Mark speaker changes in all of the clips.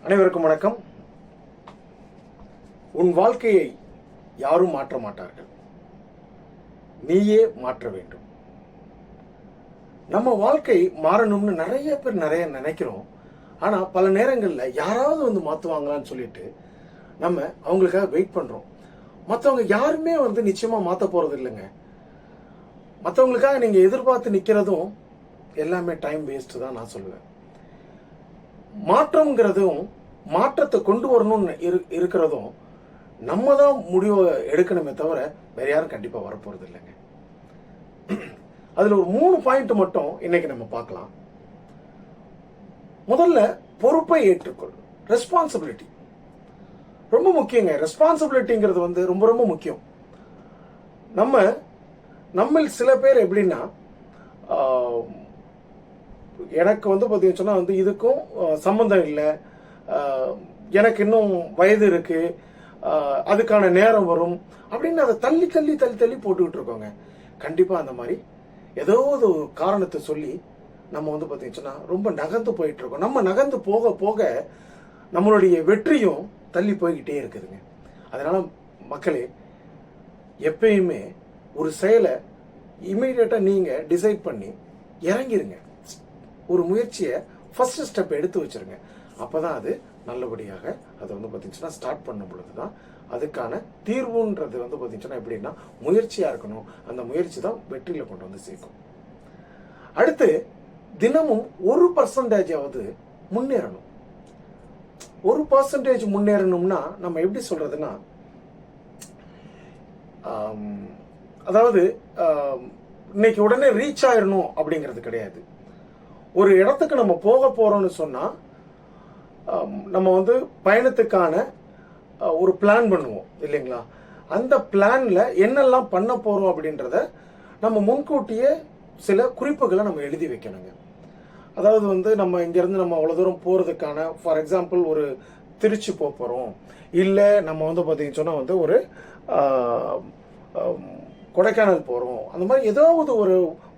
Speaker 1: அனைவருக்கும் வணக்கம். உன் வாழ்க்கையை யாரும் மாற்ற மாட்டார்கள், நீயே மாற்ற வேண்டும். நம்ம வாழ்க்கை மாறணும்னு நிறைய பேர் நினைக்கிறோம். ஆனா பல நேரங்களில் யாராவது வந்து மாற்றுவாங்களான்னு சொல்லிட்டு நம்ம அவங்களுக்காக வெயிட் பண்றோம். மற்றவங்க யாருமே வந்து நிச்சயமா மாற்ற போறது இல்லைங்க. மற்றவங்களுக்காக நீங்க எதிர்பார்த்து நிக்கிறதும் எல்லாமே டைம் வேஸ்ட் தான் நான் சொல்லுவேன். மாற்றம்ங்கிறதும் மாற்றத்தை கொண்டு வரணும்னு இருக்கிறதும் நம்ம தான் முடிவை எடுக்கணுமே தவிர வேற யாரும் கண்டிப்பா வரப்போறது இல்லைங்க. அதுல ஒரு 3 பாயிண்ட் மட்டும் இன்னைக்கு நம்ம பார்க்கலாம். முதல்ல பொறுப்பை ஏற்றுக்கொள். ரெஸ்பான்சிபிலிட்டி ரொம்ப முக்கியங்க. ரெஸ்பான்சிபிலிட்டிங்கிறது வந்து ரொம்ப ரொம்ப முக்கியம். நம்ம சில பேர் எப்படின்னா, எனக்கு வந்து பார்த்தீங்கன்னு சொன்னால் வந்து இதுக்கும் சம்மந்தம் இல்லை, எனக்கு இன்னும் வயது இருக்கு, அதுக்கான நேரம் வரும் அப்படின்னு அதை தள்ளி தள்ளி தள்ளி தள்ளி போட்டுக்கிட்டு இருக்கோங்க. கண்டிப்பாக அந்த மாதிரி ஏதோ ஒரு காரணத்தை சொல்லி நம்ம வந்து பார்த்தீங்கன்னு சொன்னால் ரொம்ப நகர்ந்து போயிட்டு இருக்கோம். நம்ம நகர்ந்து போக போக நம்மளுடைய வெற்றியும் தள்ளி போய்கிட்டே இருக்குதுங்க. அதனால மக்களே, எப்பயுமே ஒரு செயலை இமீடியட்டாக நீங்கள் டிசைட் பண்ணி இறங்கிருங்க. ஒரு முயற்சியை ஃபர்ஸ்ட் ஸ்டெப் எடுத்து வச்சிருங்க. அப்போதான் அது நல்லபடியாக அதை வந்து பார்த்தீங்கன்னா ஸ்டார்ட் பண்ண பொழுது தான் அதுக்கான தீர்வுன்றது வந்து பார்த்தீங்கன்னா எப்படின்னா முயற்சியாக இருக்கணும். அந்த முயற்சி தான் வெற்றியில் கொண்டு வந்து சேர்க்கும். அடுத்து தினமும் 1% முன்னேறணும். 1% முன்னேறணும்னா நம்ம எப்படி சொல்றதுன்னா, அதாவது இன்னைக்கு உடனே ரீச் ஆயிடணும் அப்படிங்கிறது கிடையாது. ஒரு இடத்துக்கு நம்ம போக போறோம்னு சொன்னா நம்ம வந்து பயணத்துக்கான ஒரு பிளான் பண்ணுவோம் இல்லைங்களா? அந்த பிளான்ல என்னெல்லாம் பண்ண போறோம் அப்படின்றத நம்ம முன்கூட்டியே சில குறிப்புகளை நம்ம எழுதி வைக்கணுங்க. அதாவது வந்து நம்ம இங்கிருந்து நம்ம அவ்வளவு தூரம் போறதுக்கான, ஃபார் எக்ஸாம்பிள் ஒரு திருச்சி போறோம், இல்லை நம்ம வந்து பார்த்தீங்கன்னு சொன்னா வந்து ஒரு கொடைக்கானல் போகிறோம், அந்த மாதிரி ஏதாவது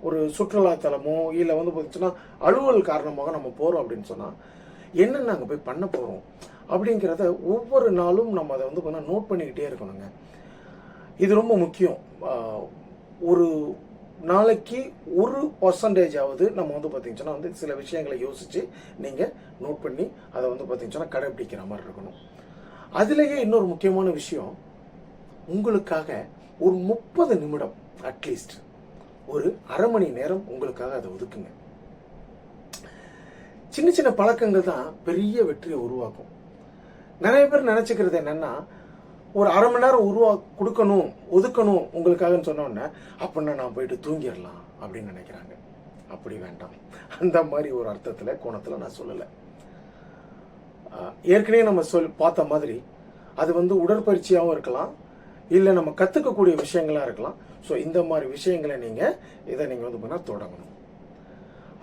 Speaker 1: ஒரு சுற்றுலாத்தலமோ இல்லை வந்து பார்த்தீங்கன்னா அலுவல் காரணமாக நம்ம போகிறோம் அப்படின்னு சொன்னால் என்னென்ன அங்கே போய் பண்ண போகிறோம் அப்படிங்கிறத ஒவ்வொரு நாளும் நம்ம அதை வந்து நோட் பண்ணிக்கிட்டே இருக்கணுங்க. இது ரொம்ப முக்கியம். ஒரு நாளைக்கு 1% நம்ம வந்து பார்த்தீங்கன்னா வந்து சில விஷயங்களை யோசித்து நீங்கள் நோட் பண்ணி அதை வந்து பார்த்தீங்கன்னா கடைபிடிக்கிற மாதிரி இருக்கணும். அதுலேயே இன்னொரு முக்கியமான விஷயம், உங்களுக்காக ஒரு 30 நிமிடம், அட்லீஸ்ட் ஒரு அரை மணி நேரம் உங்களுக்காக அதை ஒதுக்குங்க. சின்ன சின்ன பழக்கங்கள் தான் பெரிய வெற்றியை உருவாக்கும். நிறைய பேர் நினைச்சுக்கிறது என்னன்னா, ஒரு அரை மணி நேரம் ஒதுக்கணும் உங்களுக்காகன்னு சொன்னோன்னே அப்படின்னா நான் போயிட்டு தூங்கிடலாம் அப்படின்னு நினைக்கிறாங்க. அப்படி வேண்டாம். அந்த மாதிரி ஒரு அர்த்தத்துல கோணத்துல நான் சொல்லலை. ஏற்கனவே நம்ம பார்த்த மாதிரி அது வந்து உடற்பயிற்சியாகவும் இருக்கலாம், இல்லை நம்ம கற்றுக்கக்கூடிய விஷயங்களா இருக்கலாம். ஸோ இந்த மாதிரி விஷயங்களை இதை நீங்கள் வந்து பண்ணால் தொடங்கணும்.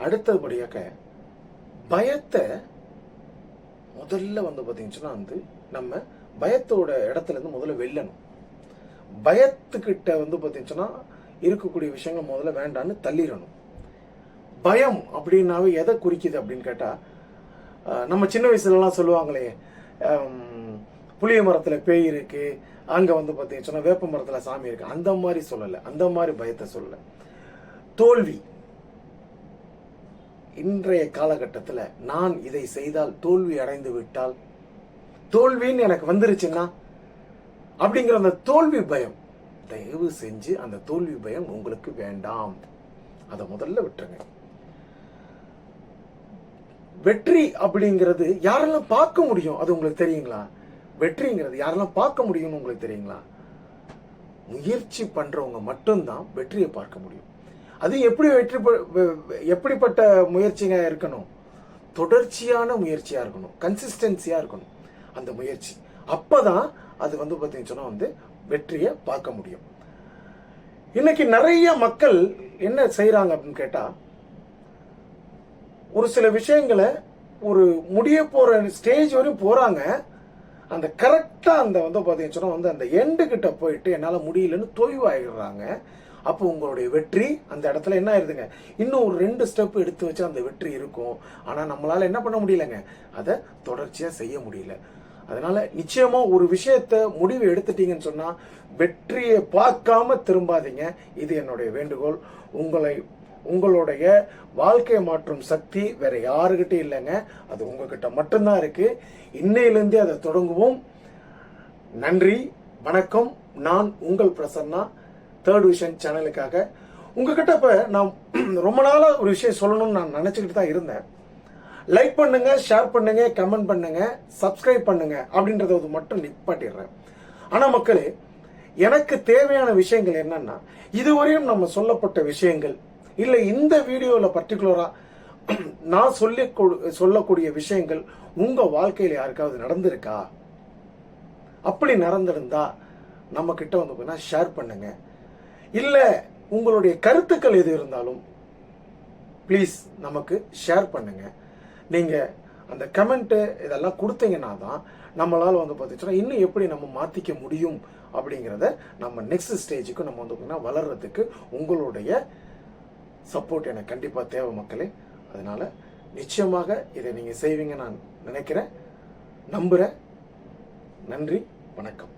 Speaker 1: அடுத்தபடியாக பயத்தை முதல்ல வந்து பார்த்தீங்கன்னா வந்து நம்ம பயத்தோட இடத்துல இருந்து முதல்ல வெல்லணும். பயத்துக்கிட்ட வந்து பார்த்தீங்கன்னா இருக்கக்கூடிய விஷயங்கள் முதல்ல வேண்டான்னு தள்ளிடணும். பயம் அப்படின்னாவே எதை குறிக்குது அப்படின்னு கேட்டால், நம்ம சின்ன வயசுலலாம் சொல்லுவாங்களே, புளிய மரத்துல பேய் இருக்கு, அங்க வந்து பார்த்தீங்கன்னா வேப்ப மரத்துல சாமி இருக்கு, அந்த மாதிரி சொல்லலை. அந்த மாதிரி பயத்தை சொல்லலை. தோல்வி, இன்றைய காலகட்டத்தில் நான் இதை செய்தால் தோல்வி அடைந்து விட்டால், தோல்வின்னு எனக்கு வந்துருச்சுன்னா அப்படிங்கிற அந்த தோல்வி பயம், தயவு செஞ்சு அந்த தோல்வி பயம் உங்களுக்கு வேண்டாம். அதை முதல்ல விட்டுருங்க. வெற்றி அப்படிங்கிறது யாரெல்லாம் பார்க்க முடியும் அது உங்களுக்கு தெரியுங்களா? வெற்றிங்கிறது யாரெல்லாம் பார்க்க முடியும்னு உங்களுக்கு தெரியுங்களா? முயற்சி பண்றவங்க மட்டும்தான் வெற்றியை பார்க்க முடியும். அது எப்படிப்பட்ட முயற்சிங்க இருக்கணும்? தொடர்ச்சியான முயற்சியா இருக்கணும், கன்சிஸ்டன்சியா இருக்கணும் அந்த முயற்சி. அப்பதான் அது வந்து பார்த்தீங்கன்னா வந்து வெற்றியை பார்க்க முடியும். இன்னைக்கு நிறைய மக்கள் என்ன செய்யறாங்க அப்படின்னு கேட்டா, ஒரு சில விஷயங்களை ஒரு முடிய போற ஸ்டேஜ் வரையும் போறாங்க, அந்த கரெக்டா அந்த வந்து பார்த்தீங்கன்னா வந்து அந்த எண்டு கிட்ட போயிட்டு என்னால் முடியலன்னு தொய்வாயிடுறாங்க. அப்போ உங்களுடைய வெற்றி அந்த இடத்துல என்ன ஆயிருதுங்க, இன்னும் ஒரு 2 ஸ்டெப் எடுத்து வச்சு அந்த வெற்றி இருக்கும். ஆனா நம்மளால என்ன பண்ண முடியலங்க, அதை தொடர்ச்சியா செய்ய முடியல. அதனால நிச்சயமா ஒரு விஷயத்த முடிவு எடுத்துட்டீங்கன்னு சொன்னா வெற்றியை பார்க்காம திரும்பாதீங்க. இது என்னுடைய வேண்டுகோள். உங்களுடைய வாழ்க்கையை மாற்றும் சக்தி வேற யாருகிட்ட இல்லைங்க, அது உங்ககிட்ட மட்டும்தான் இருக்கு. இன்னையிலிருந்தே அதை தொடங்குவோம். நன்றி, வணக்கம். நான் உங்கள் பிரசன்னா, தேர்ட் விஷன் சேனலுக்காக உங்ககிட்ட இப்ப நான் ரொம்ப நாளா ஒரு விஷயம் சொல்லணும்னு நான் நினைச்சுக்கிட்டு தான் இருந்தேன். லைக் பண்ணுங்க, ஷேர் பண்ணுங்க, கமெண்ட் பண்ணுங்க, சப்ஸ்கிரைப் பண்ணுங்க அப்படின்றத மட்டும் நிப்பாட்டிடுறேன். ஆனா மக்களே, எனக்கு தேவையான விஷயங்கள் என்னன்னா, இதுவரையும் நம்ம சொல்லப்பட்ட விஷயங்கள் இல்ல இந்த வீடியோல பர்டிகுலரா நான் சொல்லக்கூடிய விஷயங்கள் உங்க வாழ்க்கையில யாருக்காவது நடந்திருக்கா? அப்படி நடந்திருந்தா நம்ம கிட்ட வந்து ஷேர் பண்ணுங்க. இல்ல உங்களுடைய கருத்துக்கள் எது இருந்தாலும் ப்ளீஸ் நமக்கு ஷேர் பண்ணுங்க. நீங்க அந்த கமெண்ட் இதெல்லாம் கொடுத்தீங்கன்னா தான் நம்மளால வந்து பார்த்துச்சுன்னா இன்னும் எப்படி நம்ம மாத்திக்க முடியும் அப்படிங்கிறத நம்ம நெக்ஸ்ட் ஸ்டேஜுக்கு நம்ம வந்து வளர்றதுக்கு உங்களுடைய சப்போர்ட் எனக்கு கண்டிப்பா தேவை மக்களே. அதனால நிச்சயமாக இதை நீங்க செய்வீங்க நான் நினைக்கிறேன், நம்புறேன். நன்றி, வணக்கம்.